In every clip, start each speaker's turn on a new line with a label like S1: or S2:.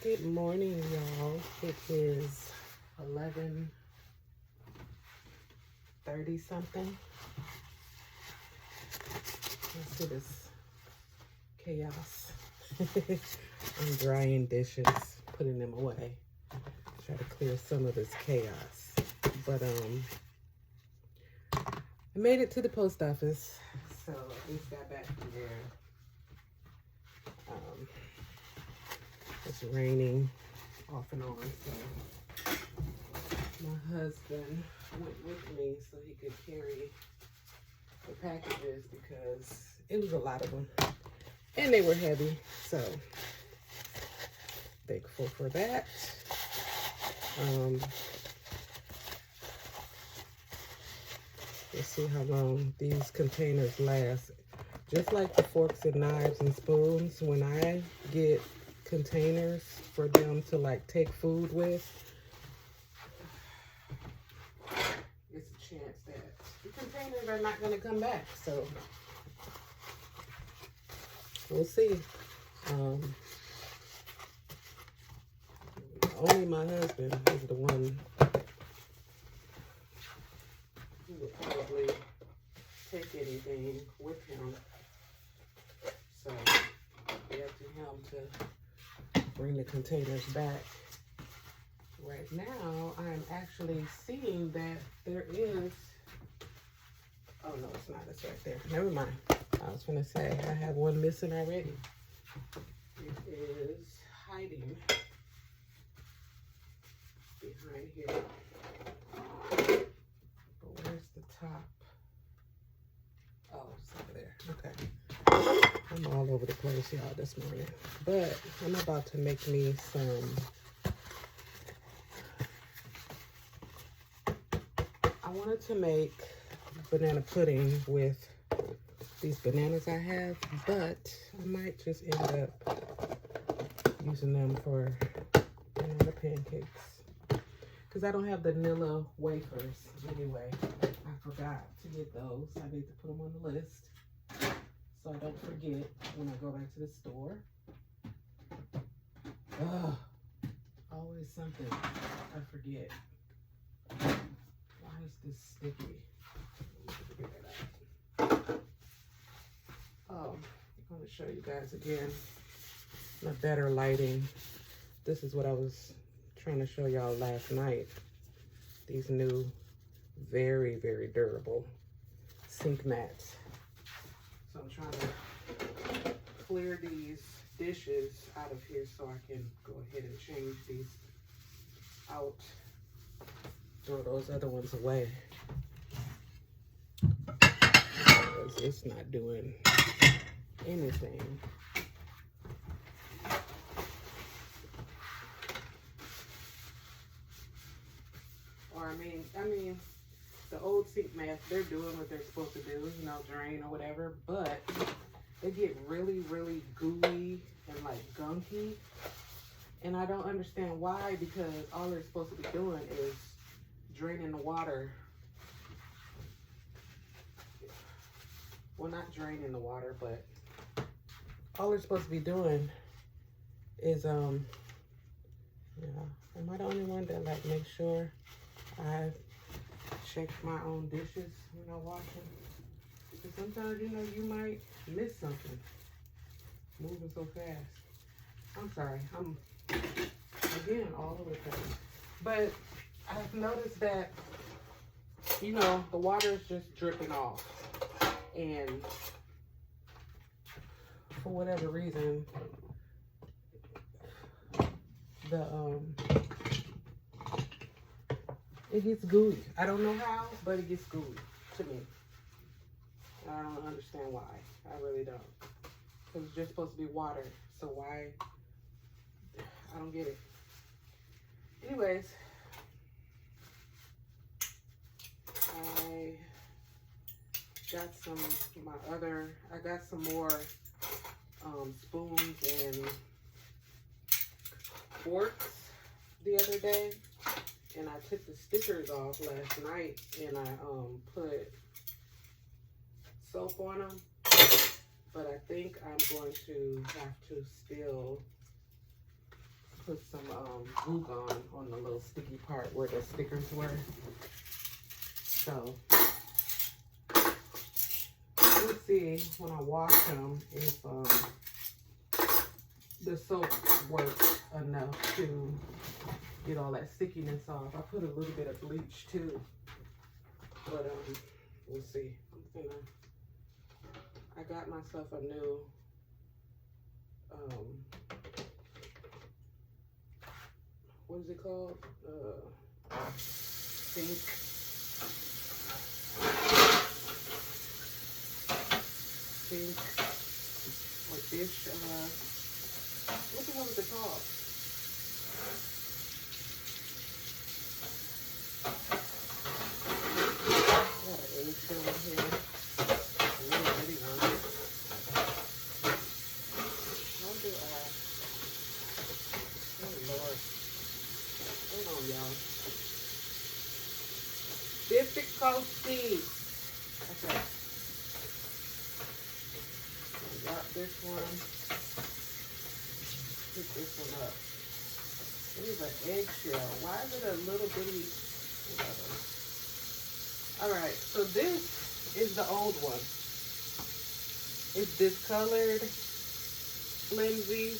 S1: Good morning, y'all. It is 11:30 something. Let's see this chaos. I'm drying dishes, putting them away. Try to clear some of this chaos. But I made it to the post office, so I just got back from there. It's raining off and on, so my husband went with me so he could carry the packages because it was a lot of them and they were heavy, so thankful for that. Let's see how long these containers last. Just like the forks and knives and spoons, when I get containers for them to like take food with, it's a chance that the containers are not going to come back, so we'll see. Only my husband is the one who would probably take anything with him, so it's up to him to bring the containers back. Right now, I'm actually seeing that there is, oh no, it's not, it's right there. Never mind. I was gonna say, I have one missing already. It is hiding behind here. But where's the top? Oh, it's over there. Okay. I'm all over the place, y'all, this morning. But I'm about to make me some, I wanted to make banana pudding with these bananas I have, but I might just end up using them for banana pancakes. Because I don't have the vanilla wafers anyway. I forgot to get those. I need to put them on the list so I don't forget when I go back to the store. Ugh, always something I forget. Why is this sticky? Oh, I'm going to show you guys again my better lighting. This is what I was trying to show y'all last night. These new, very, very durable sink mats. So I'm trying to clear these dishes out of here so I can go ahead and change these out. Throw those other ones away. Because it's not doing anything. Or I mean, the old sink mats, they're doing what they're supposed to do, you know, drain or whatever, but they get really, really gooey and like gunky. And I don't understand why, because all they're supposed to be doing is draining the water. Well, not draining the water, but all they're supposed to be doing is, yeah, am I the only one that like make sure I check my own dishes when I wash them? Because sometimes, you know, you might miss something moving so fast. I'm sorry, I'm again all over the place. But I've noticed that, you know, the water is just dripping off, and for whatever reason, it gets gooey. I don't know how, but it gets gooey to me. I don't understand why. I really don't. Because it's just supposed to be water. So why? I don't get it. Anyways, I got I got some more spoons and forks the other day. And I took the stickers off last night and I put soap on them. But I think I'm going to have to still put some doggone on the little sticky part where the stickers were. So we'll see when I wash them if the soap works enough to get all that stickiness off. I put a little bit of bleach too, but we'll see. I got myself a new what is it called? Sink. Sink or dish. What the hell is it called? Got an eggshell in here. A little bitty one. How do I? Oh Lord. Hold on, y'all. Difficulty. Okay. I got this one. Pick this one up. Here's an eggshell. Why is it a little bitty? Alright, so this is the old one. It's discolored, flimsy,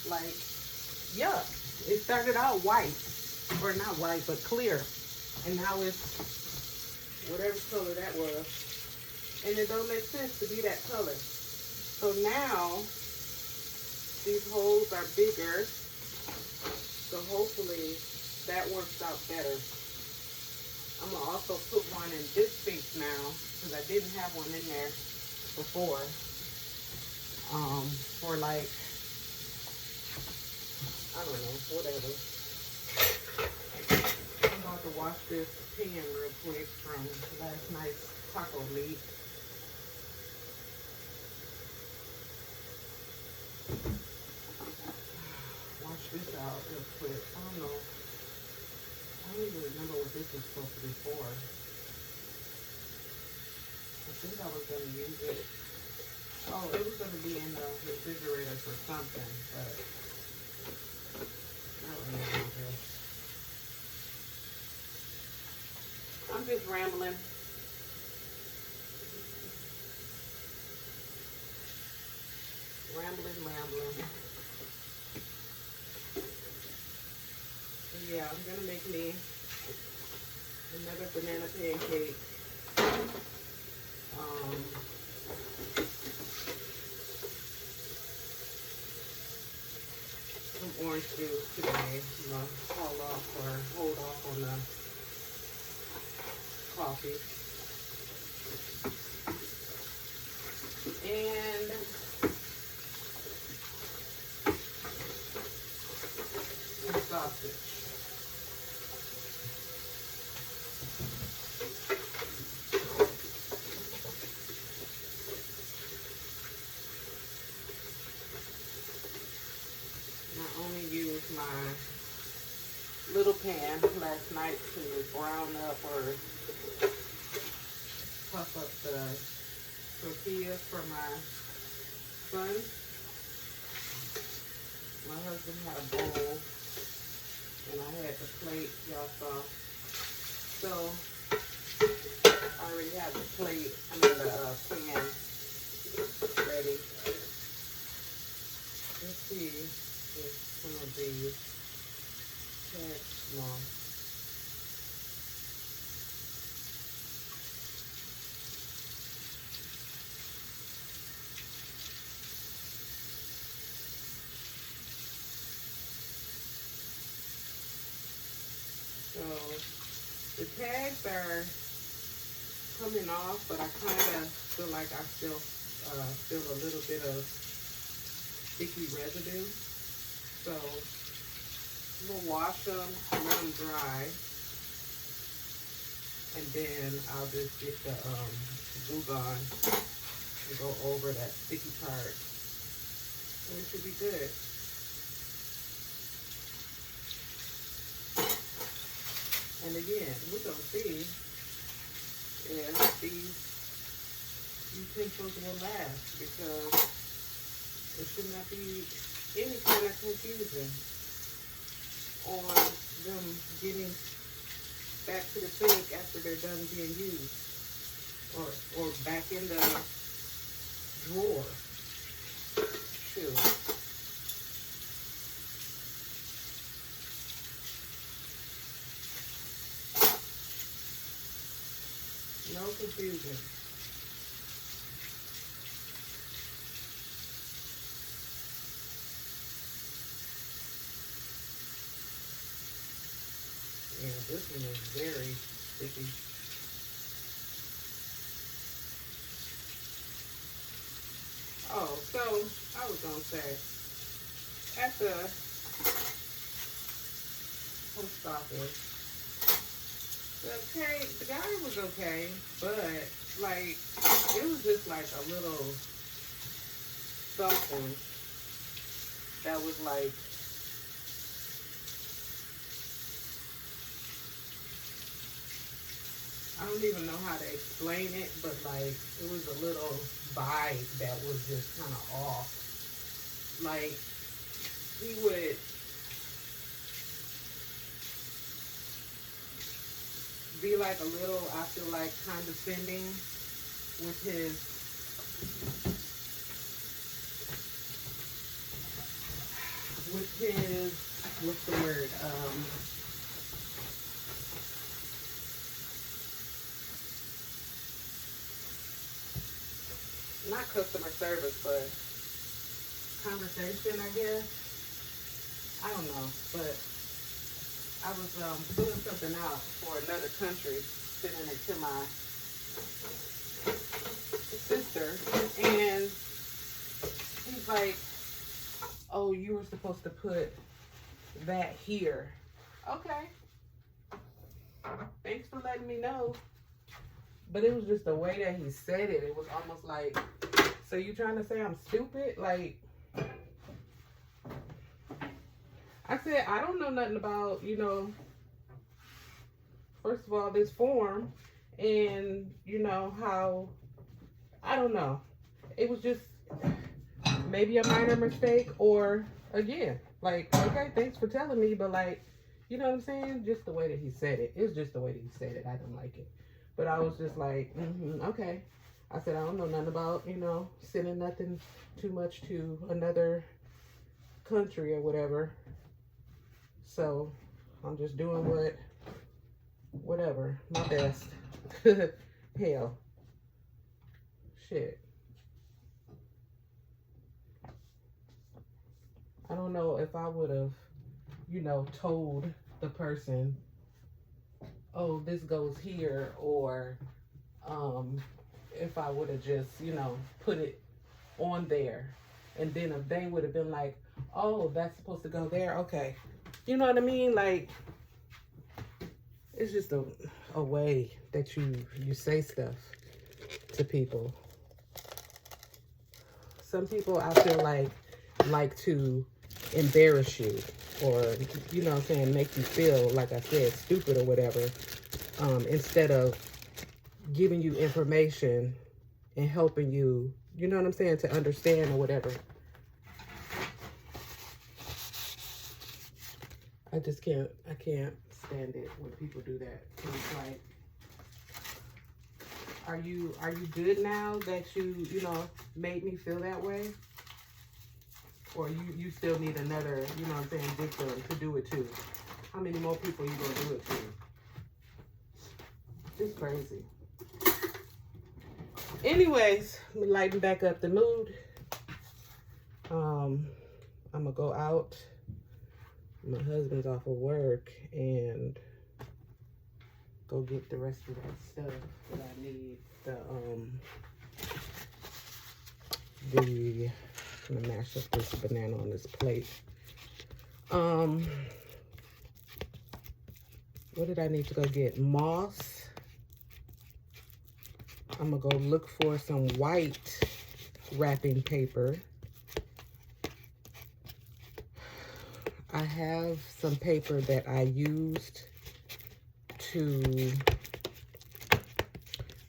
S1: like, yuck. It started out white, or not white, but clear. And now it's whatever color that was. And it don't make sense to be that color. So now, these holes are bigger, so hopefully that works out better. I'm gonna also put one in this sink now, because I didn't have one in there before. For like, I don't know, whatever. I'm about to wash this pan real quick from last night's taco meat. Wash this out real quick. I don't know. I don't even remember what this was supposed to be for. I think I was going to use it. Oh, it was going to be in the refrigerator for something, but I don't remember. I'm just rambling. Rambling. Yeah, I'm gonna make me another banana pancake. Some orange juice today. I'm gonna hold off on the coffee. And some sausage. My little pan last night to brown up or puff up the tortillas for my son. My husband had a bowl and I had the plate, y'all saw. So I already have the plate, the pan ready. Let's see. Some of these tad small. So the tags are coming off, but I kind of feel like I still feel a little bit of sticky residue. So we'll wash them, let them dry, and then I'll just get the doggone and go over that sticky part, and it should be good. And again, we're gonna see if these utensils will last, because it should not be any kind of confusion on them getting back to the sink after they're done being used, or back in the drawer. Shoot. No confusion. Yeah, this one is very sticky. Oh, so I was gonna say, at the post office, the guy was okay, but like it was just like a little something that was like, I don't even know how to explain it, but like it was a little vibe that was just kind of off. Like he would be like a little, I feel like, condescending with his what's the word? Not customer service, but conversation, I guess. I don't know, but I was filling something out for another country, sending it to my sister, and he's like, oh, you were supposed to put that here. Okay. Thanks for letting me know. But it was just the way that he said it. It was almost like, so you trying to say I'm stupid? Like, I said, I don't know nothing about, you know, first of all, this form and, you know, how, I don't know. It was just maybe a minor mistake, or, again, like, okay, thanks for telling me, but like, you know what I'm saying? Just the way that he said it. It's just the way that he said it. I didn't like it. But I was just like, okay. I said, I don't know nothing about, you know, sending nothing too much to another country or whatever. So I'm just doing whatever, my best. Hell. Shit. I don't know if I would have, you know, told the person, oh, this goes here, or if I would have just, you know, put it on there. And then if they would have been like, oh, that's supposed to go there, okay. You know what I mean? Like, it's just a way that you say stuff to people. Some people, I feel like to embarrass you, or, you know what I'm saying, make you feel, like I said, stupid or whatever, instead of giving you information and helping you, you know what I'm saying, to understand or whatever. I can't stand it when people do that. It's like, are you good now that you know, made me feel that way? Or you still need another, you know what I'm saying, victim to do it too? How many more people you gonna do it to? It's crazy. Anyways, let me lighten back up the mood. I'm gonna go out. My husband's off of work, and go get the rest of that stuff that I need. I'm gonna mash up this banana on this plate. What did I need to go get? Moss. I'm gonna go look for some white wrapping paper. I have some paper that I used to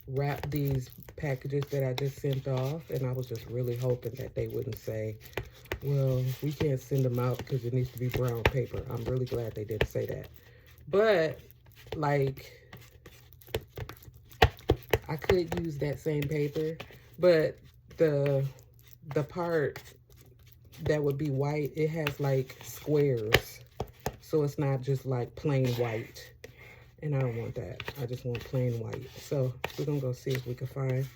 S1: wrap these packages that I just sent off, and I was just really hoping that they wouldn't say Well, we can't send them out because it needs to be brown paper. I'm really glad they didn't say that. But, like, I could use that same paper, but the part that would be white, it has, like, squares. So it's not just, like, plain white. And I don't want that. I just want plain white. So we're going to go see if we can find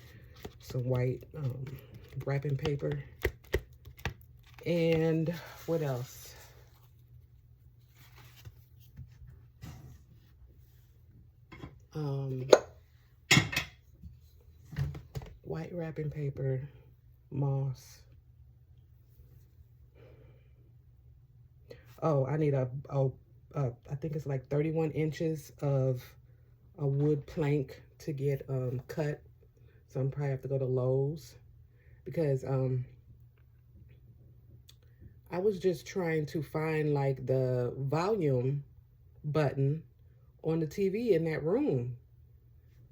S1: some white wrapping paper. And what else? White wrapping paper, moss. Oh, I need I think it's like 31 inches of a wood plank to get cut. So I'm probably have to go to Lowe's because I was just trying to find like the volume button on the TV in that room.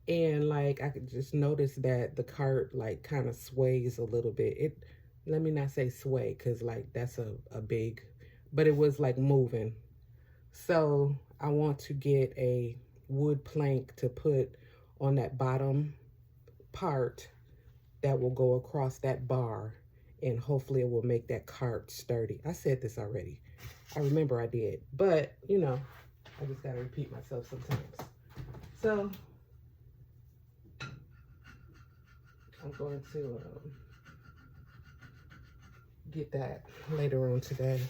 S1: And like I could just notice that the cart like kind of sways a little bit. Let me not say sway because like that's a big, but it was like moving. So I want to get a wood plank to put on that bottom part that will go across that bar, and hopefully it will make that cart sturdy. I said this already. I remember I did, but you know, I just gotta repeat myself sometimes. So I'm going to get that later on today.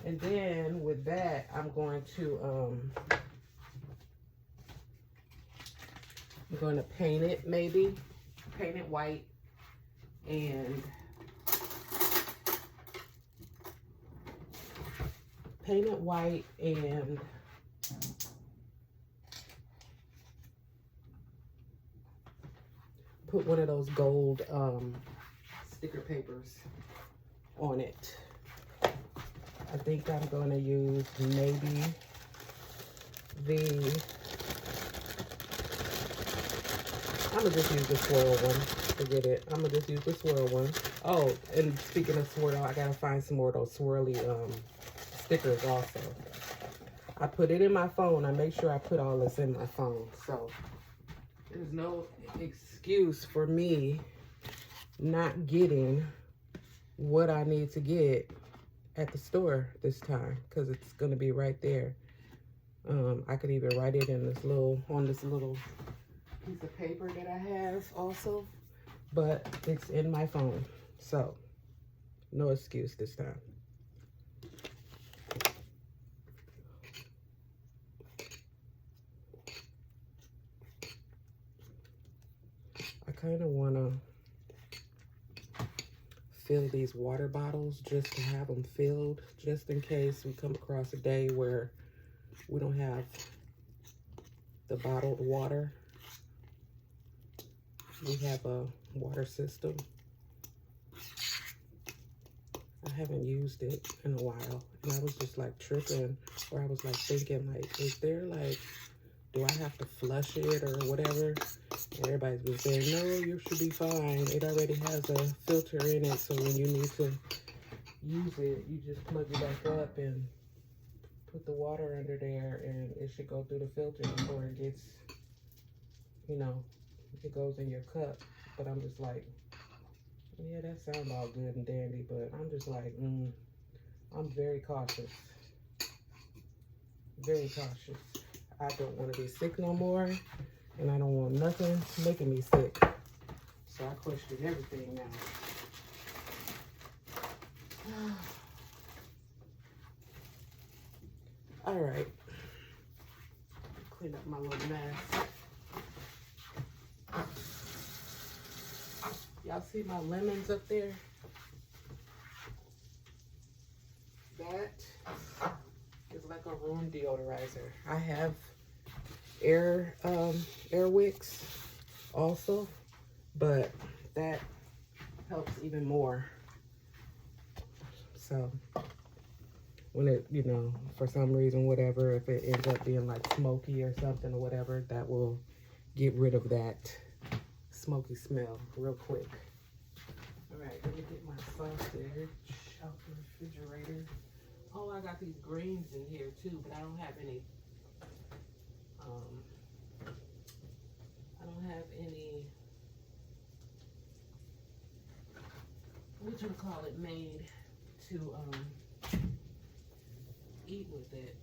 S1: And then with that, I'm going to paint it, maybe paint it white, and put one of those gold sticker papers on it. I think I'm going to use maybe I'm going to just use the swirl one. Forget it. I'm going to just use the swirl one. Oh, and speaking of swirl, I got to find some more of those swirly stickers also. I put it in my phone. I make sure I put all this in my phone. So there's no excuse for me not getting what I need to get at the store this time, because it's going to be right there. I could even write it in on this little piece of paper that I have also, but it's in my phone, so no excuse this time. I kind of want to fill these water bottles just to have them filled, just in case we come across a day where we don't have the bottled water. We have a water system. I haven't used it in a while, and I was just like tripping, or I was like thinking, like, is there like, do I have to flush it or whatever? And everybody's been saying, no, you should be fine. It already has a filter in it, so when you need to use it, you just plug it back up and put the water under there, and it should go through the filter before it gets, you know, it goes in your cup. But I'm just like, yeah, that sounds all good and dandy, but I'm just like, I'm very cautious. Very cautious. I don't want to be sick no more, and I don't want nothing making me sick. So I question everything now. All right. Clean up my little mess. Y'all see my lemons up there? That is like a room deodorizer. I have air wicks also, but that helps even more. So when it, you know, for some reason, whatever, if it ends up being like smoky or something or whatever, that will get rid of that smoky smell real quick. All right, let me get my sausage. Oh, refrigerator. Oh, I got these greens in here too, but I don't have any, what you call it, made to, eat with it.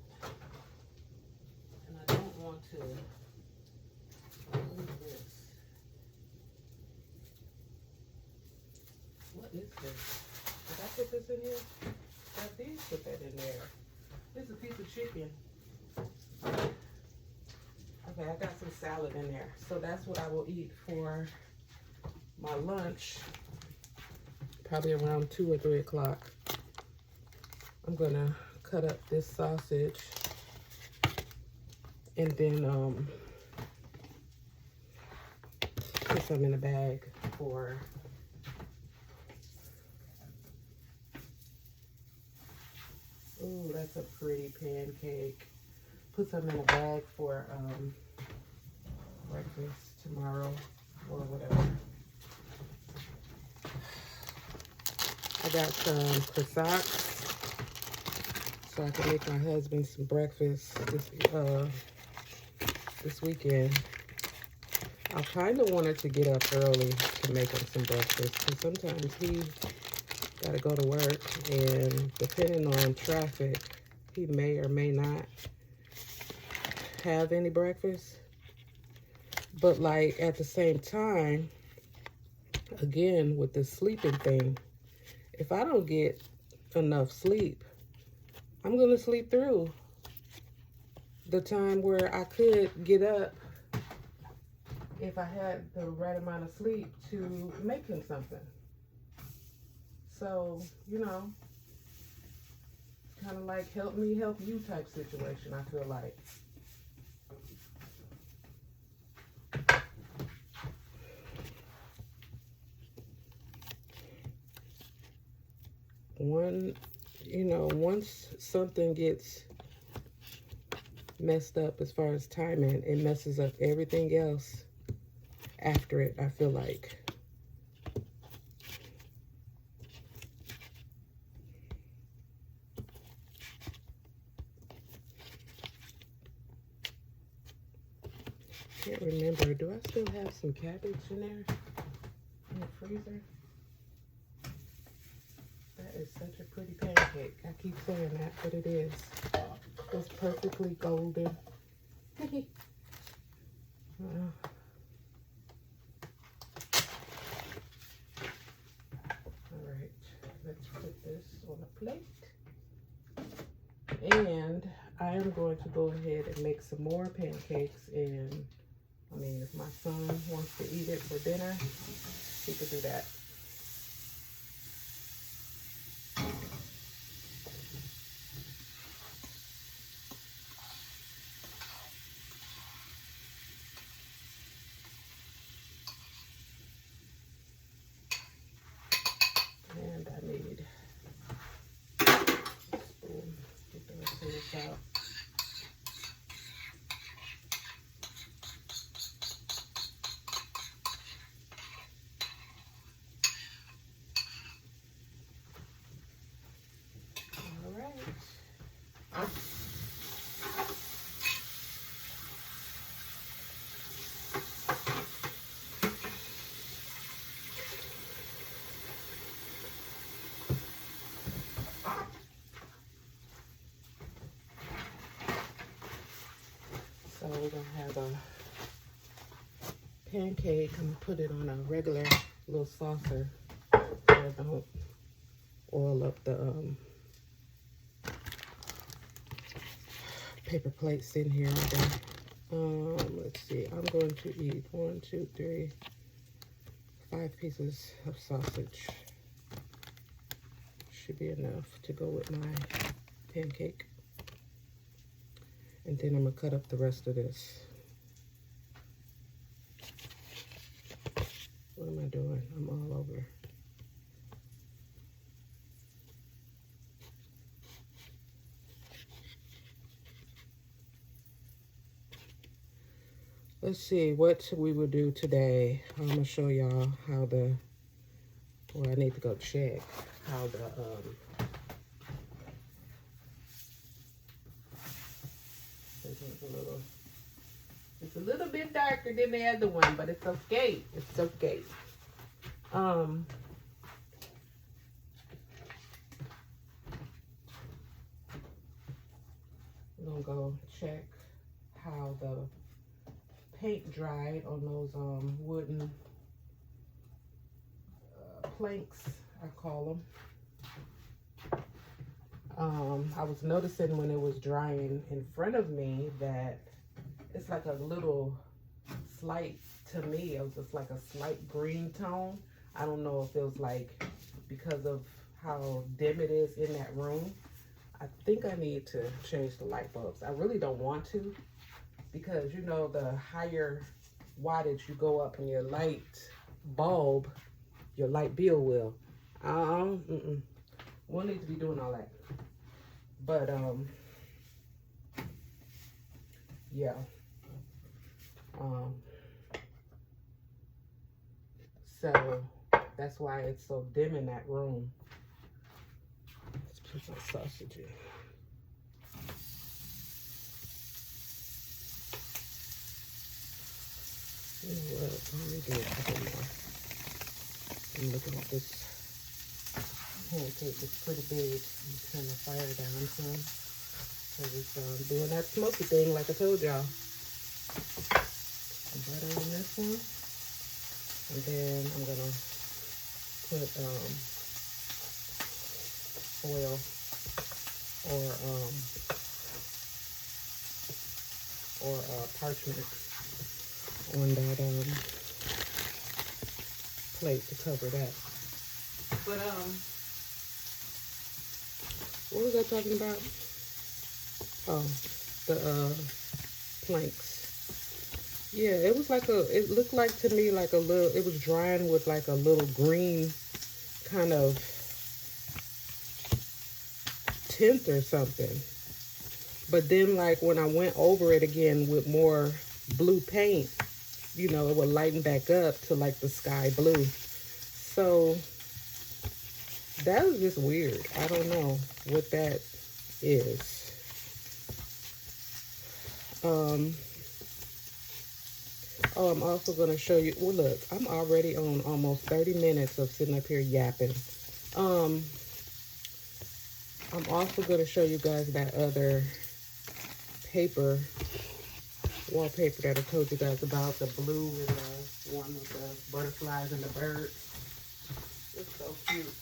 S1: And I don't want to, what is this? What is this? Did I put this in here? I did put that in there. This is a piece of chicken. Okay, I got some salad in there. So that's what I will eat for my lunch. Probably around 2 or 3 o'clock. I'm gonna cut up this sausage and then put some in a bag for ooh, that's a pretty pancake. Put some in a bag for breakfast tomorrow or whatever. I got some croissants so I can make my husband some breakfast this weekend. I kind of wanted to get up early to make him some breakfast because sometimes he got to go to work, and depending on traffic, he may or may not have any breakfast. But like at the same time, again, with the sleeping thing, if I don't get enough sleep, I'm going to sleep through the time where I could get up if I had the right amount of sleep to make him something. So, you know, kind of like help me help you type situation, I feel like. Once something gets messed up as far as timing, it messes up everything else after it, I feel like. Can't remember. Do I still have some cabbage in there in the freezer? That is such a pretty pancake. I keep saying that, but it is. It's perfectly golden. All right, let's put this on a plate. And I am going to go ahead and make some more pancakes. And I mean, if my son wants to eat it for dinner, he could do that. And I need a spoon. Get the rest of this out. So we're gonna have a pancake. I'm gonna put it on a regular little saucer so I don't oil up the paper plates in here all day. Let's see, I'm going to eat 1, 2, 3, 5 pieces of sausage. Should be enough to go with my pancake. And then I'm gonna cut up the rest of this. What am I doing? I'm all over. Let's see what we will do today. I'm gonna show y'all how I need to go check how the little bit darker than the other one, but it's okay. It's okay. I'm gonna go check how the paint dried on those wooden planks, I call them. I was noticing when it was drying in front of me that it's like a little slight, to me, it was just like a slight green tone. I don't know if it was like because of how dim it is in that room. I think I need to change the light bulbs. I really don't want to, because you know, the higher wattage you go up in your light bulb, your light bill will. We'll need to be doing all that. But yeah. So that's why it's so dim in that room. Let's put some sausage in. You know what? Let me do a couple more. I'm looking at this pancake. It's pretty big. I'm turn the fire down some, because it's doing that smoky thing like I told y'all. Butter on this one. And then I'm gonna put foil or parchment on that plate to cover that. But what was I talking about? Oh, the planks. Yeah, it was like it looked like to me like a little, it was drying with like a little green kind of tint or something. But then like when I went over it again with more blue paint, you know, it would lighten back up to like the sky blue. So that was just weird. I don't know what that is. Oh, I'm also going to show you. Well, look, I'm already on almost 30 minutes of sitting up here yapping. I'm also going to show you guys that other wallpaper that I told you guys about, the blue and the one with the butterflies and the birds. It's so cute.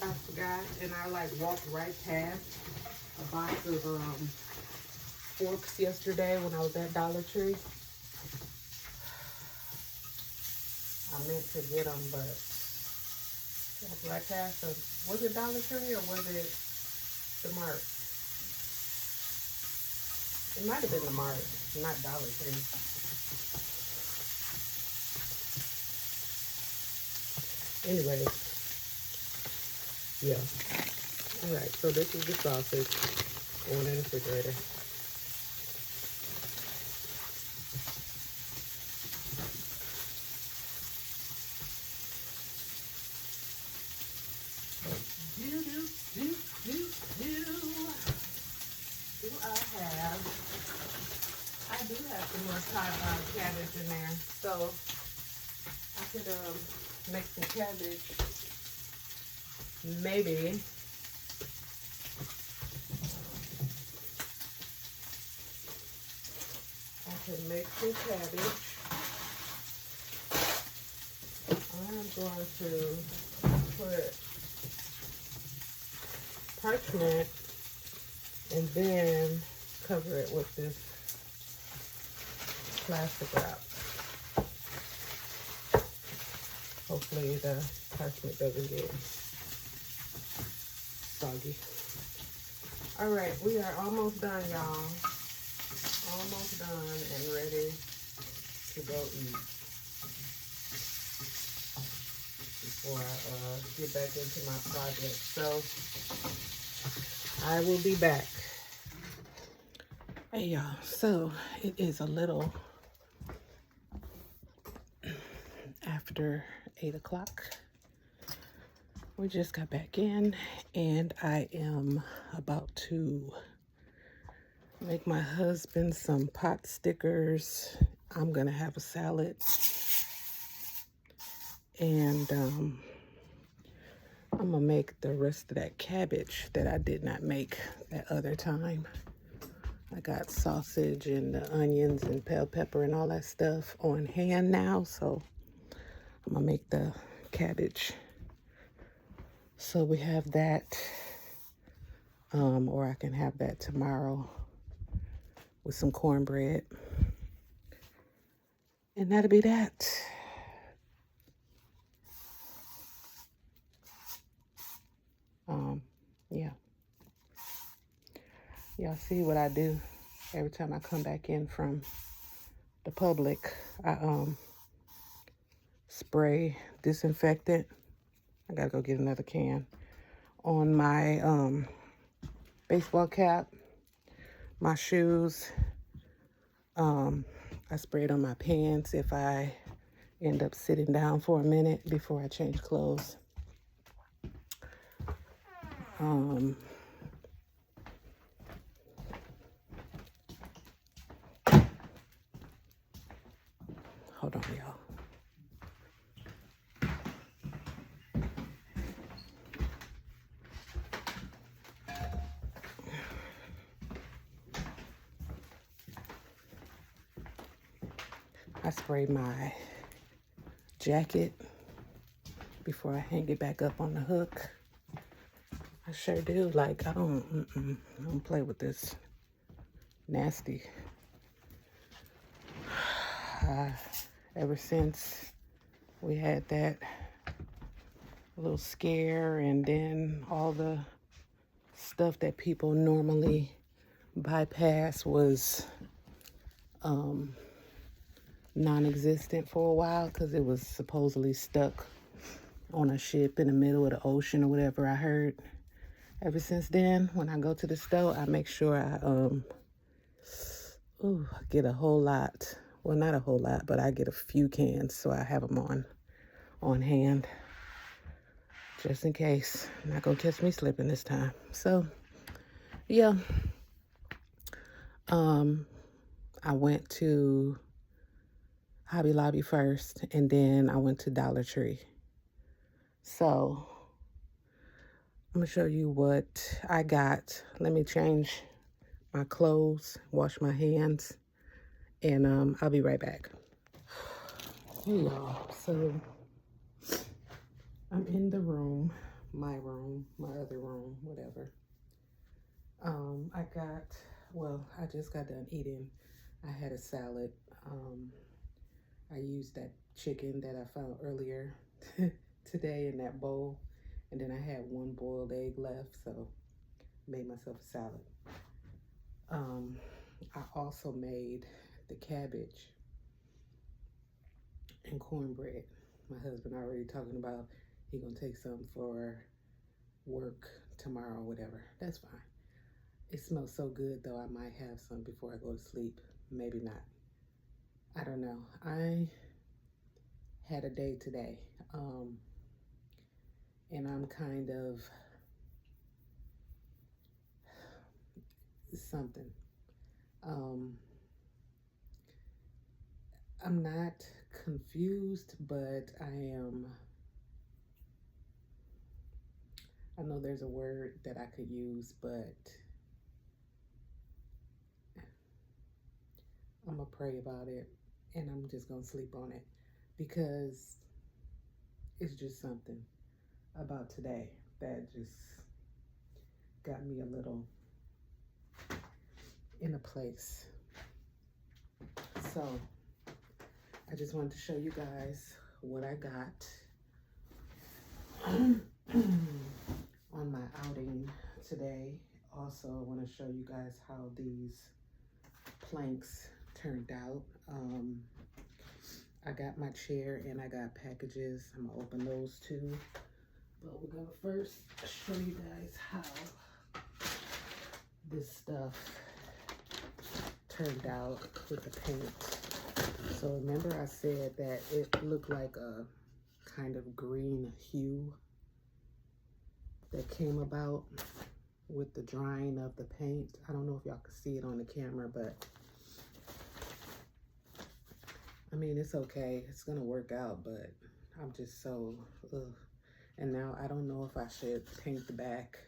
S1: I forgot, and I like walked right past a box of forks yesterday when I was at Dollar Tree. I meant to get them, but walked right past them. Was it Dollar Tree or was it the Mart? It might have been the Mart, not Dollar Tree. Anyway. Yeah. All right, so this is the sausage going in the refrigerator. I do have some more cabbage in there, so I could make some cabbage. Maybe I could make some cabbage. I'm going to put parchment and then cover it with this plastic wrap. Hopefully the parchment doesn't get soggy. All right, we are almost done, y'all. Almost done and ready to go eat before I get back into my project. So I will be back. Hey y'all, so it is a little after 8 o'clock. We just got back in and I am about to make my husband some pot stickers. I'm gonna have a salad and I'm gonna make the rest of that cabbage that I did not make that other time. I got sausage and the onions and bell pepper and all that stuff on hand now, so I'm gonna make the cabbage. So we have that, or I can have that tomorrow with some cornbread. And that'll be that. Yeah. Y'all see what I do every time I come back in from the public. I spray disinfectant. I gotta go get another can on my baseball cap, my shoes. I spray it on my pants if I end up sitting down for a minute before I change clothes. Hold on, y'all. I spray my jacket before I hang it back up on the hook. I sure do. Like, I don't play with this nasty. Ever since we had that little scare and then all the stuff that people normally bypass was non-existent for a while because it was supposedly stuck on a ship in the middle of the ocean or whatever I heard. Ever since then, when I go to the store, I make sure I get a whole lot. Well, not a whole lot, but I get a few cans so I have them on hand just in case. Not gonna catch me slipping this time. So, yeah. I went to Hobby Lobby first, and then I went to Dollar Tree. So, I'm gonna show you what I got. Let me change my clothes, wash my hands, and I'll be right back. Hey y'all, so I'm in the room, my other room, whatever. I just got done eating. I had a salad. I used that chicken that I found earlier today in that bowl. And then I had one boiled egg left, so made myself a salad. I also made the cabbage and cornbread. My husband already talking about he gonna take some for work tomorrow or whatever. That's fine. It smells so good though, I might have some before I go to sleep. Maybe not. I don't know. I had a day today. And I'm kind of something. I'm not confused, but I know there's a word that I could use, but I'm gonna pray about it and I'm just gonna sleep on it because it's just something about today that just got me a little in a place. So I just wanted to show you guys what I got on my outing today. Also, I want to show you guys how these planks turned out. I got my chair and I got packages. I'm gonna open those too. But we're gonna first show you guys how this stuff turned out with the paint. So remember I said that it looked like a kind of green hue that came about with the drying of the paint. I don't know if y'all can see it on the camera, but I mean, it's okay. It's gonna work out, but I'm just so, ugh. And now I don't know if I should paint the back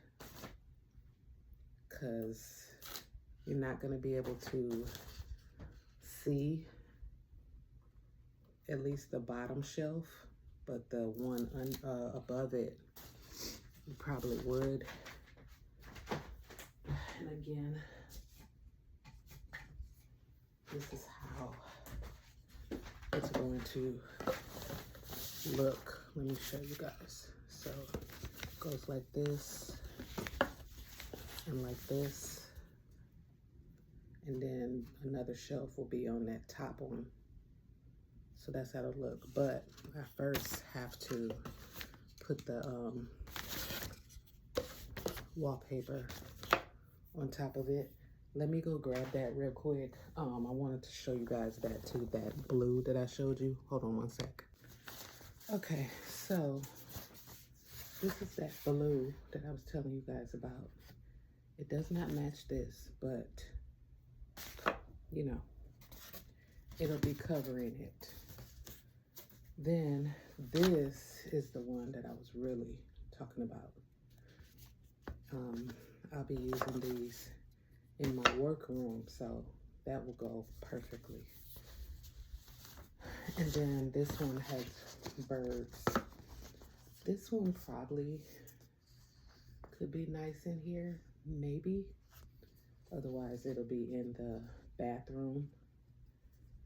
S1: because you're not gonna be able to see at least the bottom shelf, but the one above it, you probably would. And again, this is how it's going to look. Let me show you guys. So it goes like this and like this, and then another shelf will be on that top one. So that's how it'll look. But I first have to put the wallpaper on top of it. Let me go grab that real quick. I wanted to show you guys that too, that blue that I showed you. Hold on one sec. Okay, so this is that blue that I was telling you guys about. It does not match this, but you know, it'll be covering it. Then this is the one that I was really talking about. I'll be using these in my workroom, so that will go perfectly. And then this one has birds. This one probably could be nice in here, maybe. Otherwise, it'll be in the bathroom.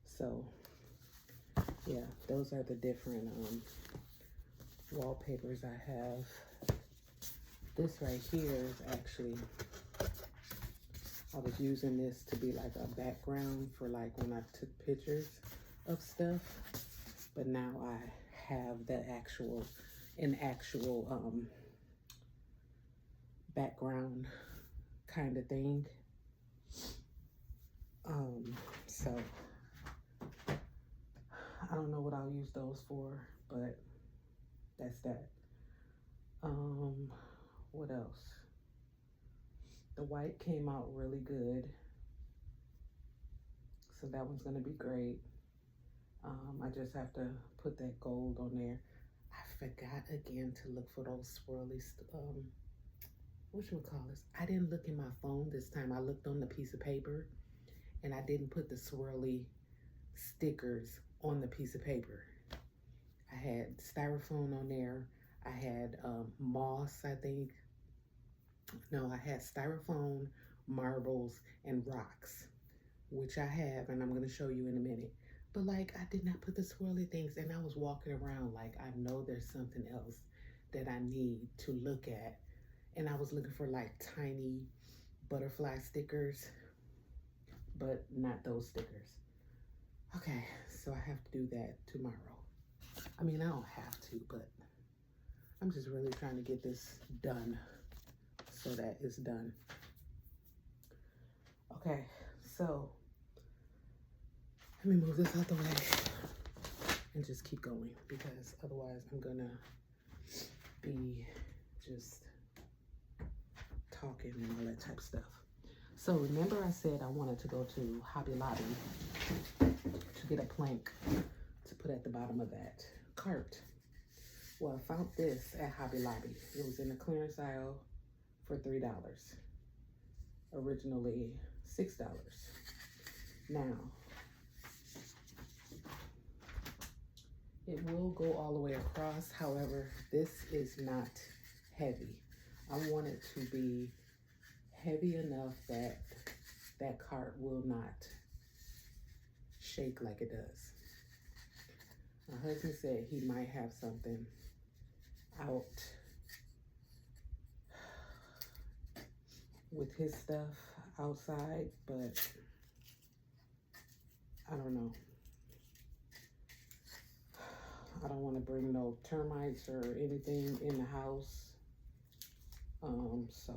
S1: So, yeah, those are the different wallpapers I have. This right here is actually, I was using this to be like a background for like when I took pictures of stuff. But now I have the actual background kind of thing. So I don't know what I'll use those for, but that's that. What else? The white came out really good, so that one's gonna be great. I just have to put that gold on there. I forgot again to look for those swirly, whatchamacallits. I didn't look in my phone this time. I looked on the piece of paper, and I didn't put the swirly stickers on the piece of paper. I had styrofoam on there. I had moss, I think. No, I had styrofoam, marbles, and rocks, which I have, and I'm going to show you in a minute. But like, I did not put the swirly things, and I was walking around like, I know there's something else that I need to look at. And I was looking for like tiny butterfly stickers, but not those stickers. Okay, so I have to do that tomorrow. I mean, I don't have to, but I'm just really trying to get this done so that it's done. Okay, so let me move this out the way and just keep going, because otherwise I'm gonna be just talking and all that type of stuff. So remember I said I wanted to go to Hobby Lobby to get a plank to put at the bottom of that cart. Well, I found this at Hobby Lobby. It was in the clearance aisle for $3. Originally $6. Now, it will go all the way across. However, this is not heavy. I want it to be heavy enough that that cart will not shake like it does. My husband said he might have something out with his stuff outside, but I don't know. I don't want to bring no termites or anything in the house. So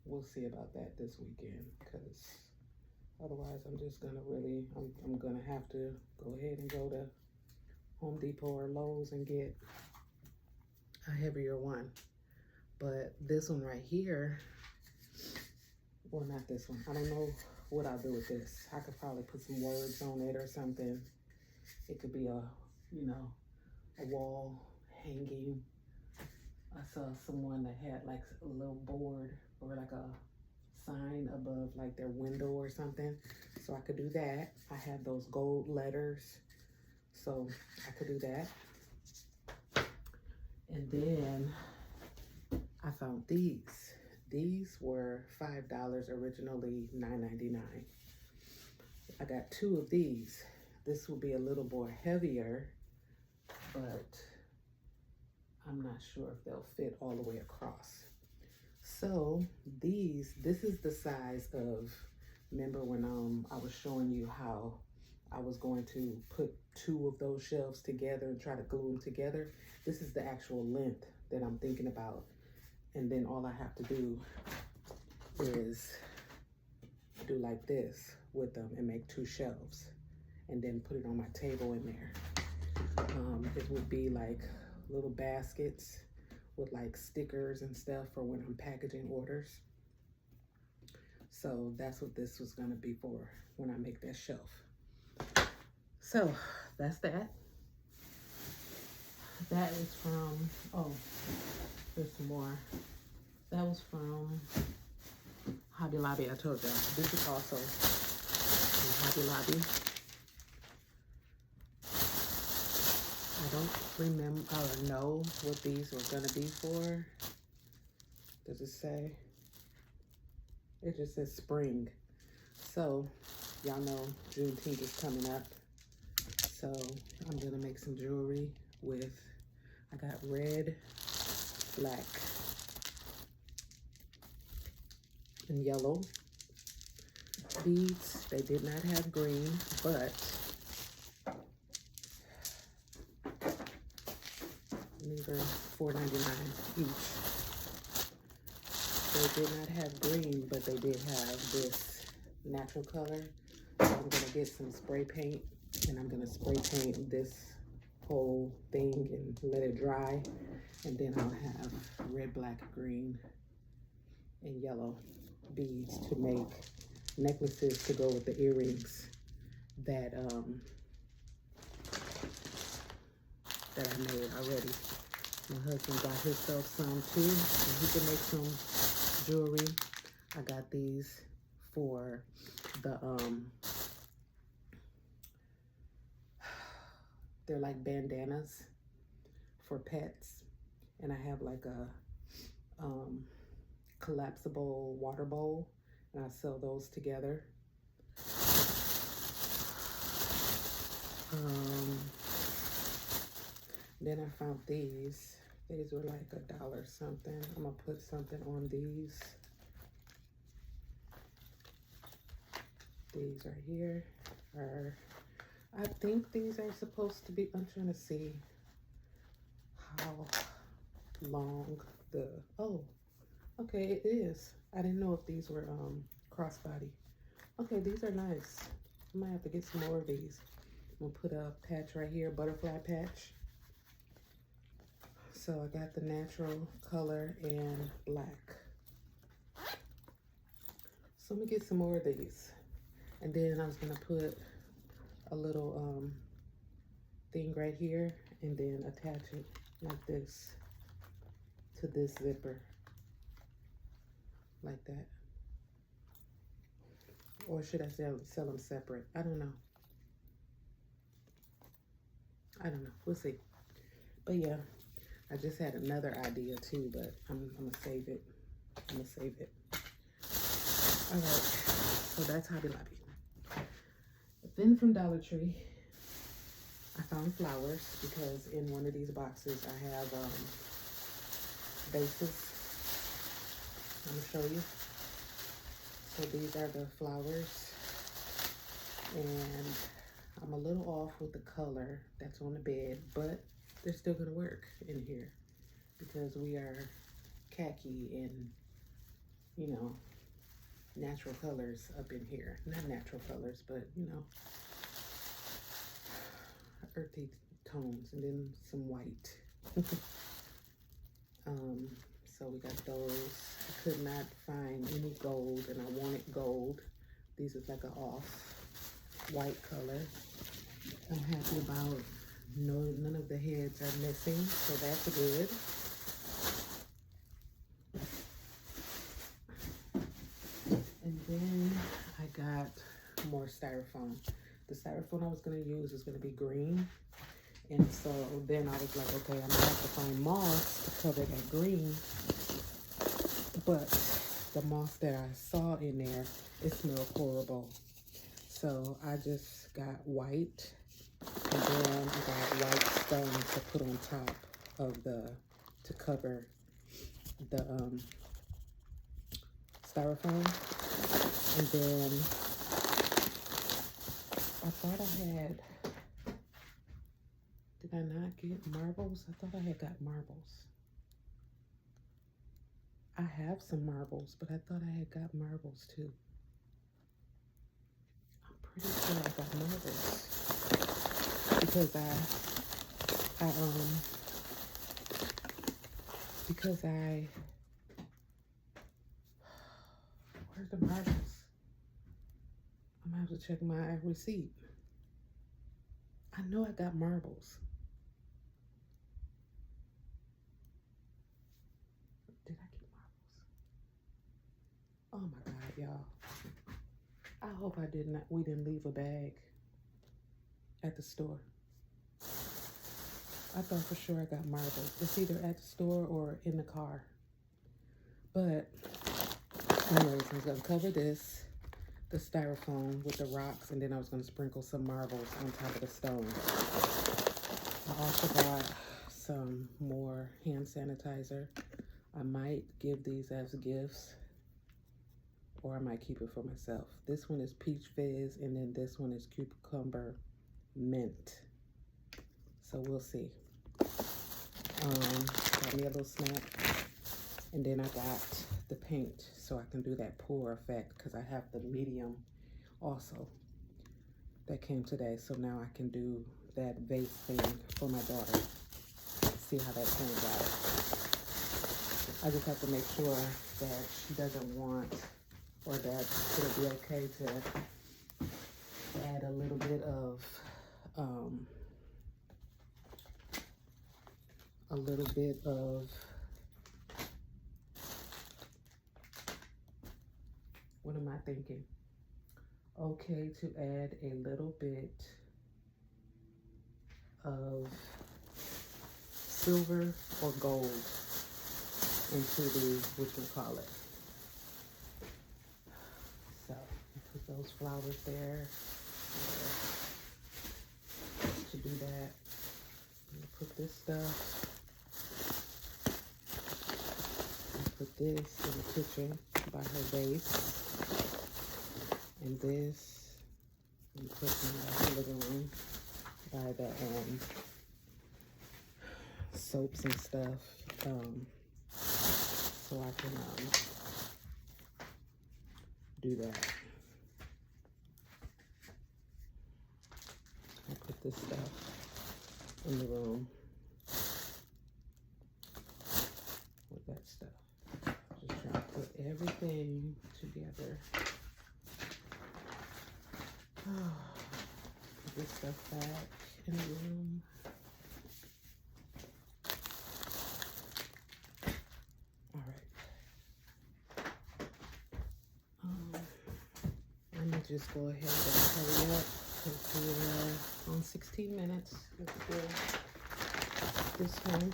S1: we'll see about that this weekend, because Otherwise, I'm just gonna really, I'm gonna have to go ahead and go to Home Depot or Lowe's and get a heavier one. But this one right here, well, not this one. I don't know what I'll do with this. I could probably put some words on it or something. It could be a, you know, a wall hanging. I saw someone that had like a little board or like a sign above like their window or something. So I could do that. I have those gold letters, so I could do that. And then I found these. These were $5, originally $9.99. I got 2 of these. This will be a little more heavier, but I'm not sure if they'll fit all the way across. So this is the size of, remember when I was showing you how I was going to put 2 of those shelves together and try to glue them together? This is the actual length that I'm thinking about. And then all I have to do is do like this with them and make 2 shelves and then put it on my table in there. It would be like little baskets with like stickers and stuff for when I'm packaging orders. So that's what this was gonna be for when I make that shelf. So that's that. That is from, oh, there's some more. That was from Hobby Lobby. I told y'all. This is also from Hobby Lobby. I don't remember or know what these were gonna be for. Does it say? It just says spring. So y'all know Juneteenth is coming up. So I'm gonna make some jewelry with, I got red, black, and yellow beads. They did not have green, but these are $4.99 each. They did not have green, but they did have this natural color. So I'm gonna get some spray paint and I'm gonna spray paint this whole thing and let it dry. And then I'll have red, black, green, and yellow beads to make necklaces to go with the earrings that that I made already. My husband got himself some too, and he can make some jewelry. I got these for the they're like bandanas for pets, and I have like a collapsible water bowl, and I sell those together. Then I found these. These were like $1 something. I'm gonna put something on these. These right here are, I think these are supposed to be, I'm trying to see how long the, oh, okay, it is. I didn't know if these were crossbody. Okay, these are nice. I might have to get some more of these. I'm gonna put a patch right here, butterfly patch. So I got the natural color and black. So I'm gonna get some more of these. And then I was gonna put a little thing right here and then attach it like this to this zipper. Like that. Or should I sell them separate? I don't know. I don't know. We'll see. But yeah, I just had another idea too, but I'm gonna save it. I'm gonna save it. All right. So that's Hobby Lobby. Then from Dollar Tree, I found flowers because in one of these boxes I have vases. I'm gonna show you. So these are the flowers, and I'm a little off with the color that's on the bed, but they're still gonna work in here because we are khaki and, you know, natural colors up in here. Not natural colors, but you know, earthy tones, and then some white. So we got those. I could not find any gold, and I wanted gold. These is like an off white color. I'm happy about none of the heads are missing, so that's good. And then I got more styrofoam. The styrofoam I was gonna use is gonna be green. And so then I was like, okay, I'm gonna have to find moss to cover that green. But the moss that I saw in there, it smelled horrible. So I just got white, and then I got white stone to put on top of to cover the styrofoam. And then I thought I had, did I not get marbles? I thought I had got marbles. I have some marbles, but I thought I had got marbles too. I'm pretty sure I got marbles because where's the marbles? I'm gonna have to check my receipt. I know I got marbles. Did I get marbles? Oh my God, y'all. I hope we didn't leave a bag at the store. I thought for sure I got marbles. It's either at the store or in the car. But anyways, I was gonna cover this, the styrofoam with the rocks, and then I was gonna sprinkle some marbles on top of the stone. I also got some more hand sanitizer. I might give these as gifts, or I might keep it for myself. This one is peach fizz, and then this one is cucumber mint. So we'll see. Got me a little snack, and then I got the paint so I can do that pour effect, because I have the medium also that came today. So now I can do that vase thing for my daughter. See how that turns out. I just have to make sure that she doesn't want, or that it'll be okay to add a little bit of what am I thinking? Okay to add a little bit of silver or gold into the whatchamacallit. So put those flowers there. To do that, I'm gonna put this stuff. Put this in the kitchen by her vase, and this we put in the living room by the soaps and stuff, so I can do that. I put this stuff in the room with that stuff. Just trying to put everything together. Put this stuff back in the room. All right. Let me just go ahead and hurry up, because we're on 16 minutes. Let's do this one.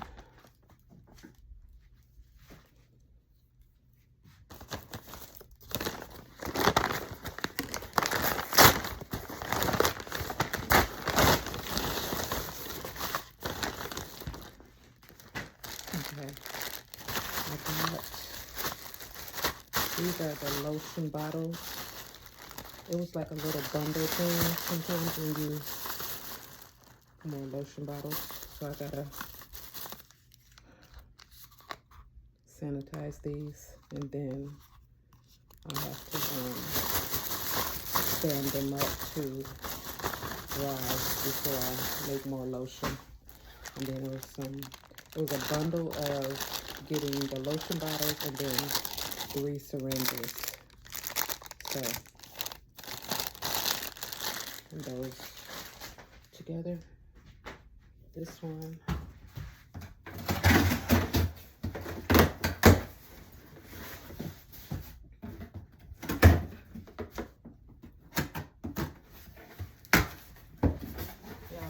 S1: Okay, these are the lotion bottles. It was like a little bundle thing sometimes when you more lotion bottles. So I gotta sanitize these, and then I I have to stand them up to dry before I make more lotion. And then it was a bundle of getting the lotion bottles and then 3 syringes. So, and those together. This one.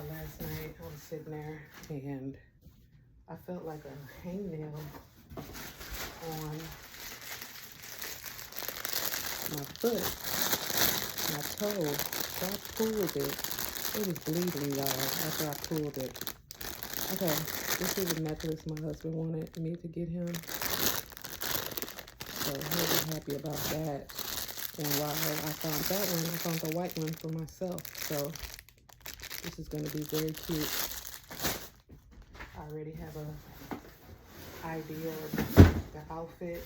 S1: Last night I was sitting there and I felt like a hangnail on my foot, my toe. So I pulled it. It was bleeding, y'all, after I pulled it. Okay, this is a necklace my husband wanted me to get him. So he'll be happy about that. And while I found that one, I found the white one for myself. So this is going to be very cute. I already have a idea of the outfit.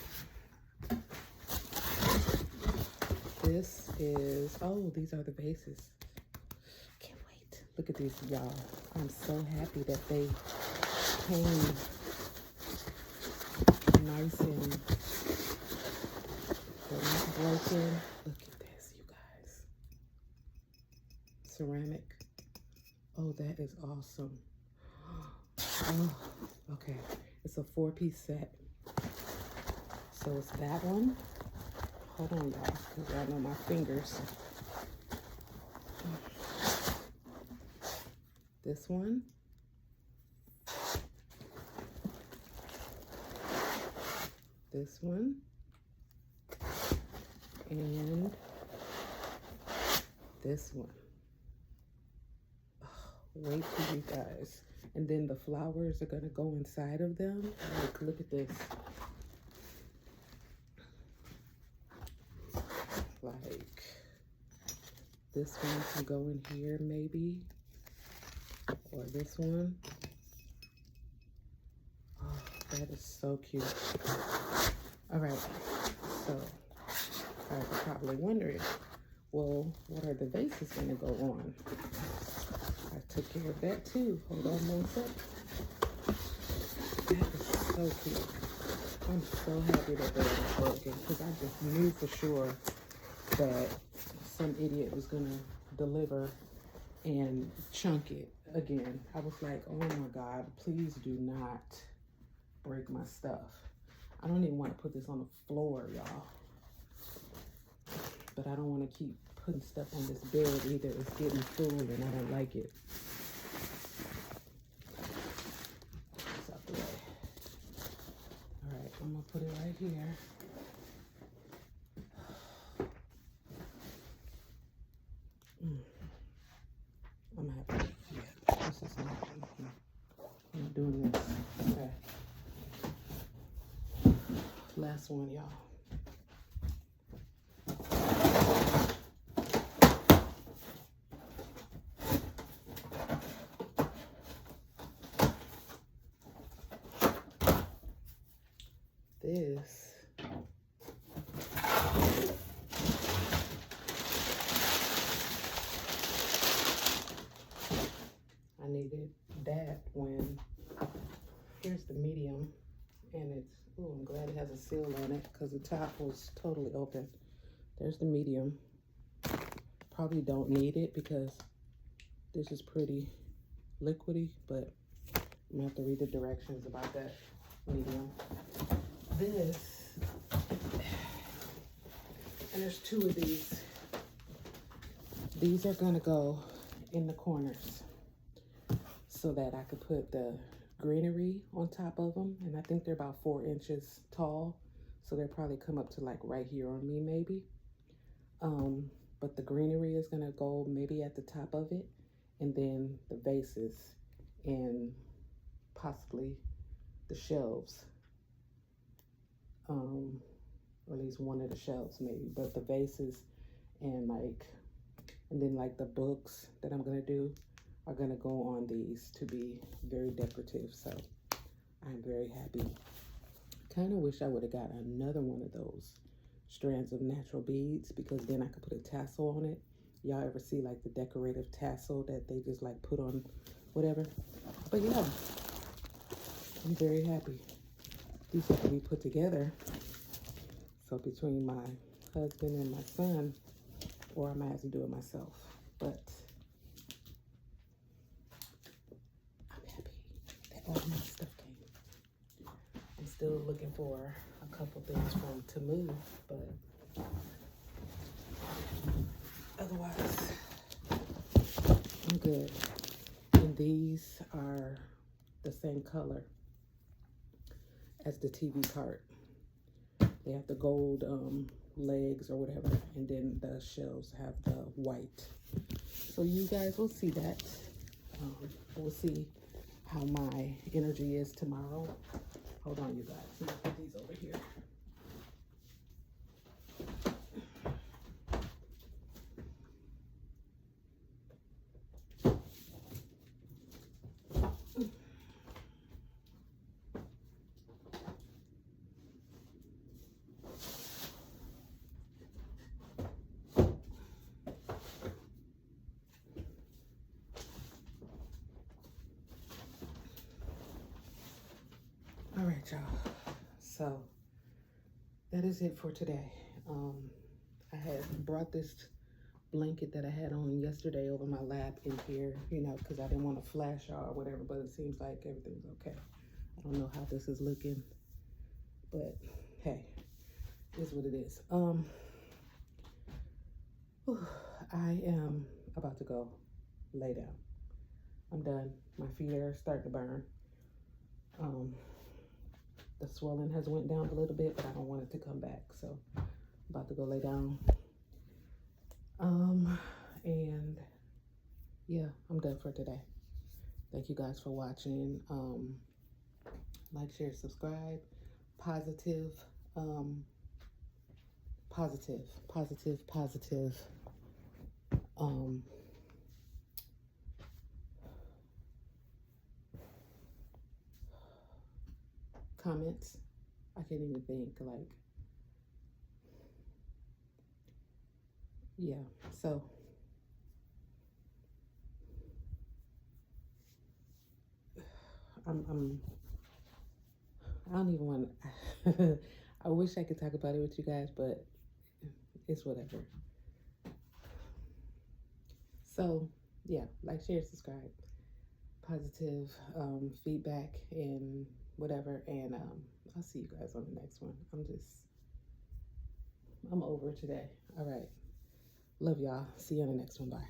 S1: This is, oh, these are the vases. Can't wait. Look at these, y'all. I'm so happy that they came nice and they're not broken. Look at this, you guys. Ceramic. Oh, that is awesome. Oh, okay. It's a 4-piece set. So it's that one. Hold on, y'all, because y'all know my fingers. This one. This one. And this one. Wait till you guys. And then the flowers are gonna go inside of them. Like, look at this. Like, this one can go in here maybe. Or this one. Oh, that is so cute. All right, so you're probably wondering, well, what are the vases gonna go on? I took care of that too. Hold on one sec. That is so cute. I'm so happy that they're not broken because I just knew for sure that some idiot was gonna deliver and chunk it again. I was like, oh my God, please do not break my stuff. I don't even want to put this on the floor, y'all. But I don't want to keep putting stuff on this bed either. It's getting full and I don't like it. It's out the way. All right, I'm gonna put it right here. I'm happy. Yeah, this is not. I'm doing this. Okay. Last one, y'all. This I needed that when here's the medium and it's I'm glad it has a seal on it because the top was totally open. There's the medium. Probably don't need it because this is pretty liquidy, but I'm gonna have to read the directions about that medium. This, and there's 2 of these. These are gonna go in the corners so that I could put the greenery on top of them. And I think they're about 4 inches tall. So they'll probably come up to like right here on me maybe. But the greenery is gonna go maybe at the top of it. And then the vases and possibly the shelves. Or at least one of the shelves maybe. But the vases and then like the books that I'm gonna do are gonna go on these to be very decorative. So I'm very happy. Kind of wish I would have got another one of those strands of natural beads, because then I could put a tassel on it. Y'all ever see like the decorative tassel that they just like put on whatever? But yeah, I'm very happy. These have to be put together. So between my husband and my son, or I might have to do it myself. But I'm happy that all my stuff came. I'm still looking for a couple things from to move, but otherwise, I'm good. And these are the same color as the TV cart. They have the gold legs or whatever, and then the shelves have the white. So you guys will see that. We'll see how my energy is tomorrow. Hold on, you guys. I'm gonna put these over here. All right, y'all. So that is it for today. I had brought this blanket that I had on yesterday over my lap in here, you know, because I didn't want to flash y'all or whatever, but it seems like everything's okay. I don't know how this is looking, but hey, it is what it is. I am about to go lay down. I'm done. My feet are starting to burn. The swelling has went down a little bit, but I don't want it to come back, so I'm about to go lay down. And yeah, I'm done for today. Thank you guys for watching. Like, share, subscribe. Positive, positive. Comments. I can't even think, like, yeah, so I don't even want to, I wish I could talk about it with you guys, but it's whatever. So yeah, like, share, subscribe, positive feedback and whatever, and I'll see you guys on the next one. I'm over today. All right, love y'all. See you on the next one. Bye.